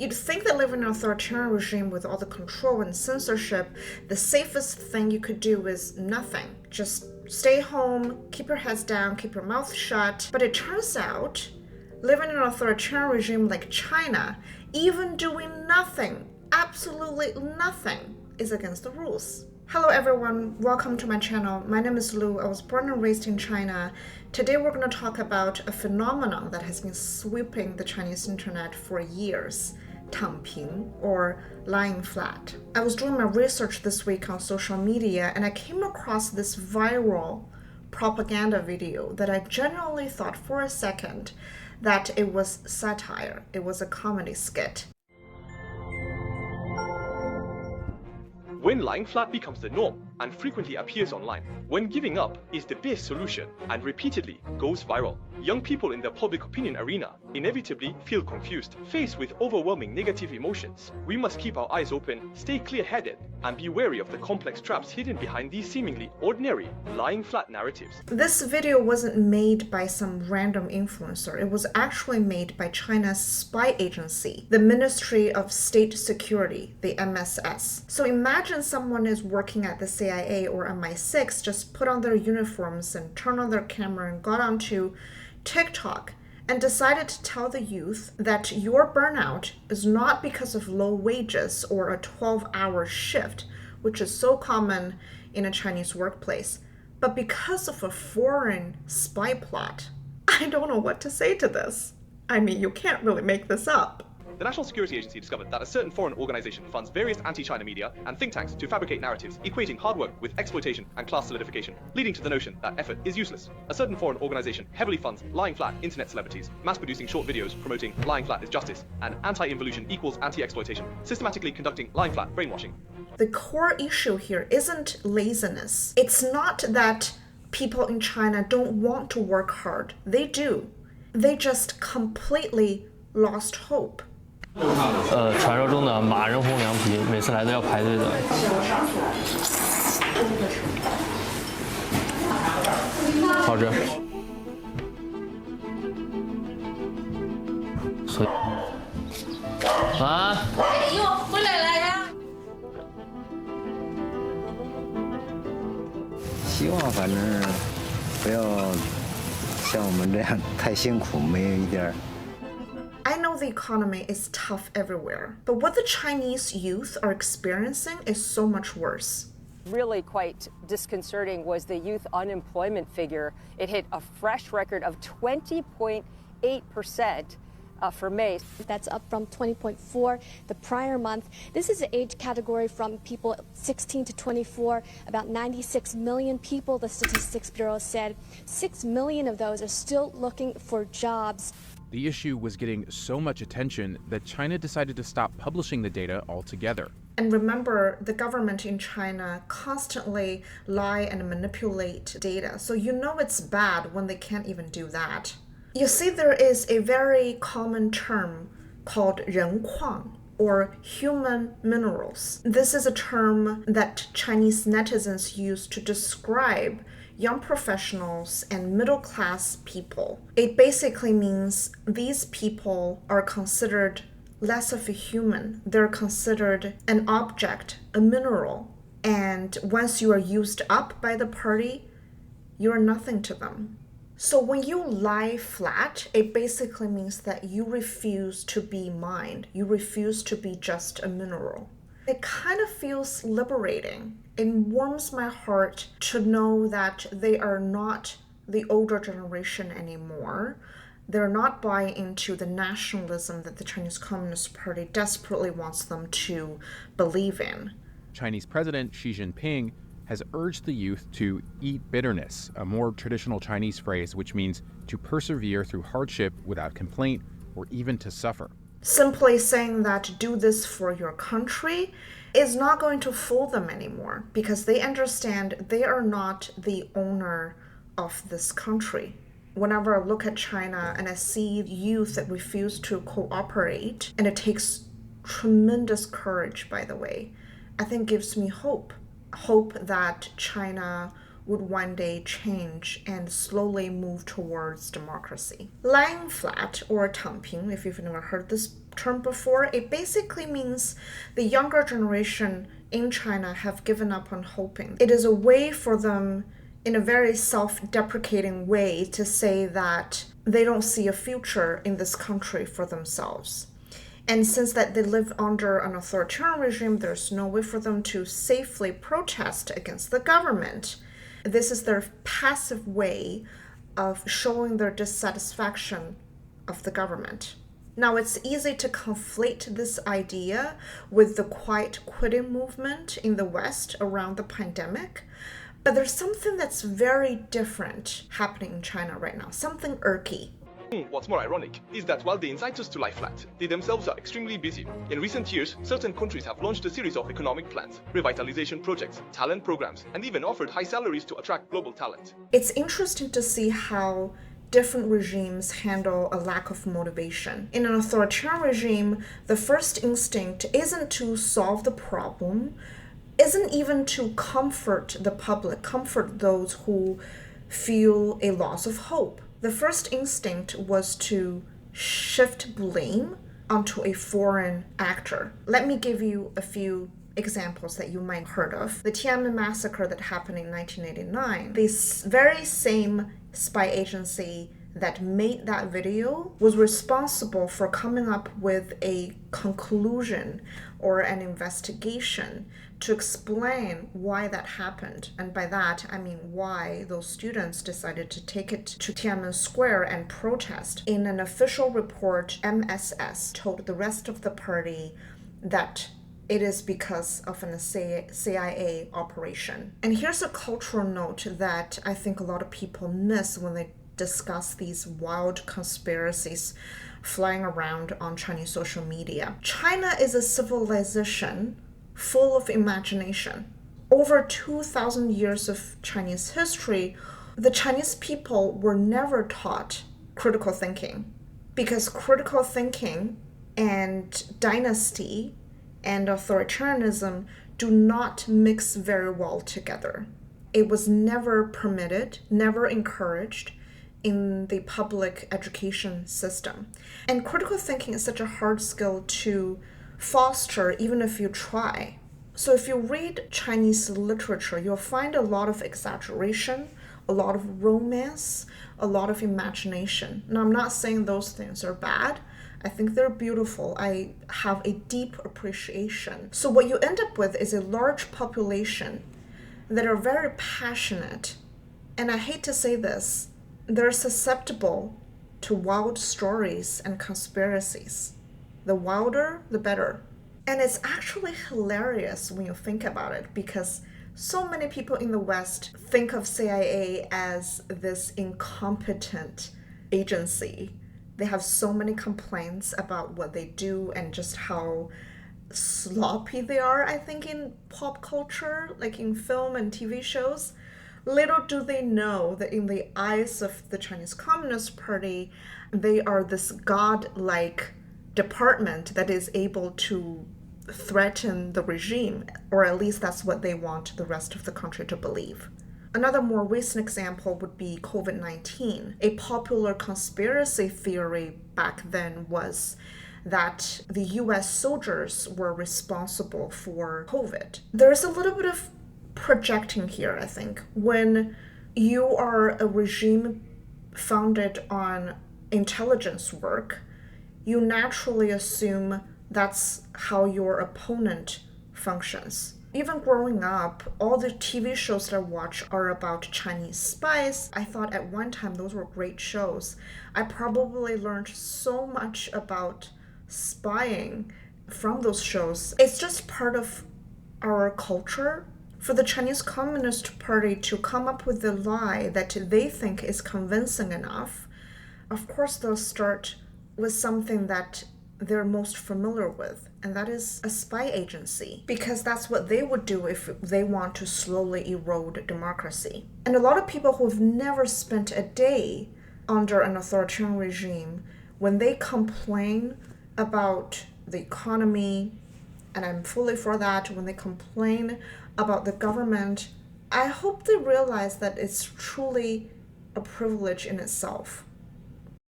You'd think that living in an authoritarian regime with all the control and censorship, the safest thing you could do is nothing. Just stay home, keep your heads down, keep your mouth shut. But it turns out, living in an authoritarian regime like China, even doing nothing, absolutely nothing, is against the rules. Hello everyone, welcome to my channel. My name is Lu. I was born and raised in China. Today we're going to talk about a phenomenon that has been sweeping the Chinese internet for years. 躺平, or lying flat. I was doing my research this week on social media and I came across this viral propaganda video that I genuinely thought for a second that it was satire. It was a comedy skit. When lying flat becomes the norm and frequently appears online, when giving up is the best solution and repeatedly goes viral, young people in the public opinion arena inevitably feel confused. Faced with overwhelming negative emotions, we must keep our eyes open, stay clear-headed, and be wary of the complex traps hidden behind these seemingly ordinary lying flat narratives. This video wasn't made by some random influencer. It was actually made by China's spy agency, the Ministry of State Security, the MSS. So imagine someone is working at the CIA or MI6, just put on their uniforms and turned on their camera and got onto TikTok and decided to tell the youth that your burnout is not because of low wages or a 12-hour shift, which is so common in a Chinese workplace, but because of a foreign spy plot. I don't know what to say to this. I mean, you can't really make this up. The National Security Agency discovered that a certain foreign organization funds various anti-China media and think tanks to fabricate narratives equating hard work with exploitation and class solidification, leading to the notion that effort is useless. A certain foreign organization heavily funds lying flat internet celebrities, mass-producing short videos promoting lying flat is justice, and anti-involution equals anti-exploitation, systematically conducting lying flat brainwashing. The core issue here isn't laziness. It's not that people in China don't want to work hard. They do. They just completely lost hope. 传说中的马人红羊皮，每次来都要排队的。好吃。所以啊，又回来了呀！希望反正不要像我们这样太辛苦，没有一点。 I know the economy is tough everywhere, but what the Chinese youth are experiencing is so much worse. Really quite disconcerting was the youth unemployment figure. It hit a fresh record of 20.8% for May. That's up from 20.4 the prior month. This is the age category from people 16 to 24, about 96 million people, the Statistics Bureau said. 6 million of those are still looking for jobs. The issue was getting so much attention that China decided to stop publishing the data altogether. And remember, the government in China constantly lie and manipulate data, so you know it's bad when they can't even do that. You see, there is a very common term called 人矿, or human minerals. This is a term that Chinese netizens use to describe young professionals and middle-class people. It basically means these people are considered less of a human. They're considered an object, a mineral. And once you are used up by the party, you're nothing to them. So when you lie flat, it basically means that you refuse to be mined. You refuse to be just a mineral. It kind of feels liberating. It warms my heart to know that they are not the older generation anymore. They're not buying into the nationalism that the Chinese Communist Party desperately wants them to believe in. Chinese President Xi Jinping has urged the youth to eat bitterness, a more traditional Chinese phrase which means to persevere through hardship without complaint or even to suffer. Simply saying that do this for your country is not going to fool them anymore because they understand they are not the owner of this country. Whenever I look at China and I see youth that refuse to cooperate, and it takes tremendous courage, by the way, I think gives me hope. Hope that China would one day change and slowly move towards democracy. Lying flat, or 躺平, if you've never heard this term before, it basically means the younger generation in China have given up on hoping. It is a way for them, in a very self-deprecating way, to say that they don't see a future in this country for themselves. And since that they live under an authoritarian regime, there's no way for them to safely protest against the government. This is their passive way of showing their dissatisfaction of the government. Now, it's easy to conflate this idea with the quiet quitting movement in the West around the pandemic, but there's something that's very different happening in China right now, something irky. What's more ironic is that while they incite us to lie flat, they themselves are extremely busy. In recent years, certain countries have launched a series of economic plans, revitalization projects, talent programs, and even offered high salaries to attract global talent. It's interesting to see how different regimes handle a lack of motivation. In an authoritarian regime, the first instinct isn't to solve the problem, isn't even to comfort the public, comfort those who feel a loss of hope. The first instinct was to shift blame onto a foreign actor. Let me give you a few examples that you might have heard of. The Tiananmen massacre that happened in 1989. This very same spy agency that made that video was responsible for coming up with a conclusion or an investigation to explain why that happened. And by that, I mean why those students decided to take it to Tiananmen Square and protest. In an official report, MSS told the rest of the party that it is because of an CIA operation. And here's a cultural note that I think a lot of people miss when they discuss these wild conspiracies flying around on Chinese social media. China is a civilization full of imagination. Over 2,000 years of Chinese history, the Chinese people were never taught critical thinking, because critical thinking and dynasty and authoritarianism do not mix very well together. It was never permitted, never encouraged in the public education system. And critical thinking is such a hard skill to foster even if you try. So if you read Chinese literature, you'll find a lot of exaggeration, a lot of romance, a lot of imagination. Now, I'm not saying those things are bad. I think they're beautiful. I have a deep appreciation. So what you end up with is a large population that are very passionate. And I hate to say this, they're susceptible to wild stories and conspiracies. The wilder, the better. And it's actually hilarious when you think about it, because so many people in the West think of CIA as this incompetent agency. They have so many complaints about what they do and just how sloppy they are, I think, in pop culture, like in film and TV shows. Little do they know that in the eyes of the Chinese Communist Party, they are this godlike department that is able to threaten the regime, or at least that's what they want the rest of the country to believe. Another more recent example would be COVID-19. A popular conspiracy theory back then was that the US soldiers were responsible for COVID. There's a little bit of projecting here, I think. When you are a regime founded on intelligence work, you naturally assume that's how your opponent functions. Even growing up, all the TV shows that I watch are about Chinese spies. I thought at one time those were great shows. I probably learned so much about spying from those shows. It's just part of our culture. For the Chinese Communist Party to come up with the lie that they think is convincing enough, of course they'll start with something that they're most familiar with, and that is a spy agency, because that's what they would do if they want to slowly erode democracy. And a lot of people who've never spent a day under an authoritarian regime, when they complain about the economy, and I'm fully for that, when they complain about the government I hope they realize that it's truly a privilege in itself.